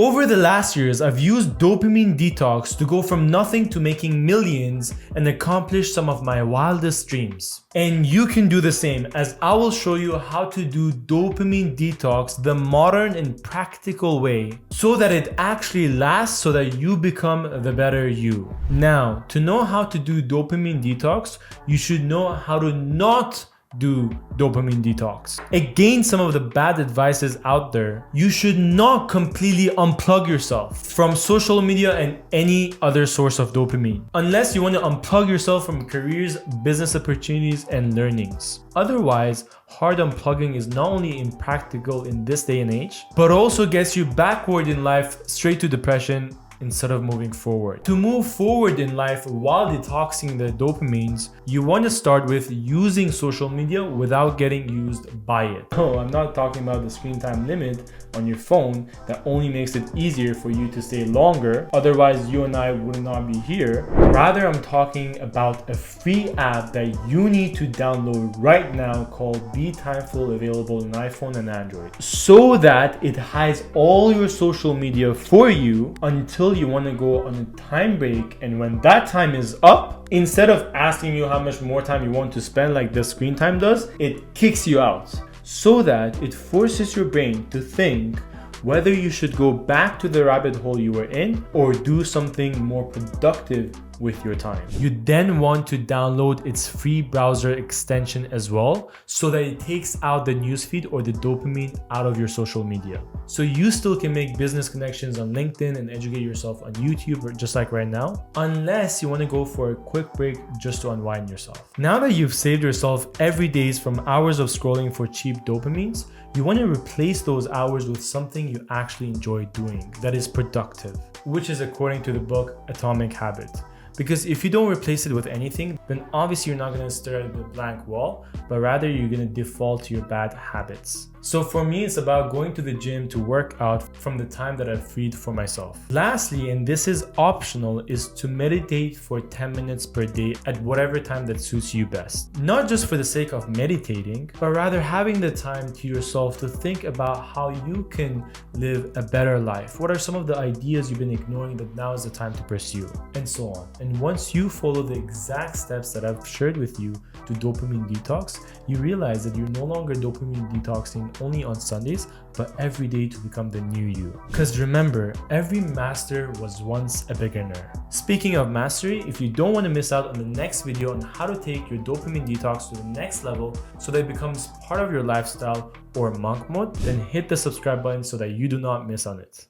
Over the last years, I've used dopamine detox to go from nothing to making millions and accomplish some of my wildest dreams. And you can do the same, as I will show you how to do dopamine detox the modern and practical way so that it actually lasts, so that you become the better you. Now, to know how to do dopamine detox, you should know how to not do dopamine detox. Against some of the bad advices out there, you should not completely unplug yourself from social media and any other source of dopamine, unless you want to unplug yourself from careers, business opportunities, and learnings. Otherwise, hard unplugging is not only impractical in this day and age, but also gets you backward in life, straight to depression, instead of moving forward. To move forward in life while detoxing the dopamines, you want to start with using social media without getting used by it. Oh, I'm not talking about the screen time limit on your phone that only makes it easier for you to stay longer. Otherwise, you and I would not be here. Rather, I'm talking about a free app that you need to download right now called BeTimeful, available on iPhone and Android, so that it hides all your social media for you until you want to go on a time break. And when that time is up, instead of asking you how much more time you want to spend like the screen time does, it kicks you out, so that it forces your brain to think whether you should go back to the rabbit hole you were in or do something more productive with your time. You then want to download its free browser extension as well, so that it takes out the newsfeed or the dopamine out of your social media. So you still can make business connections on LinkedIn and educate yourself on YouTube, just like right now, unless you want to go for a quick break just to unwind yourself. Now that you've saved yourself every day from hours of scrolling for cheap dopamines, you want to replace those hours with something you actually enjoy doing that is productive, which is according to the book Atomic Habit. Because if you don't replace it with anything, then obviously you're not going to stare at the blank wall, but rather you're going to default to your bad habits. So for me, it's about going to the gym to work out from the time that I've freed for myself. Lastly, and this is optional, is to meditate for 10 minutes per day at whatever time that suits you best. Not just for the sake of meditating, but rather having the time to yourself to think about how you can live a better life. What are some of the ideas you've been ignoring that now is the time to pursue, and so on. And once you follow the exact steps that I've shared with you to dopamine detox, you realize that you're no longer dopamine detoxing only on Sundays, but every day to become the new you. Because remember, every master was once a beginner. Speaking of mastery, if you don't want to miss out on the next video on how to take your dopamine detox to the next level so that it becomes part of your lifestyle or monk mode, then hit the subscribe button so that you do not miss on it.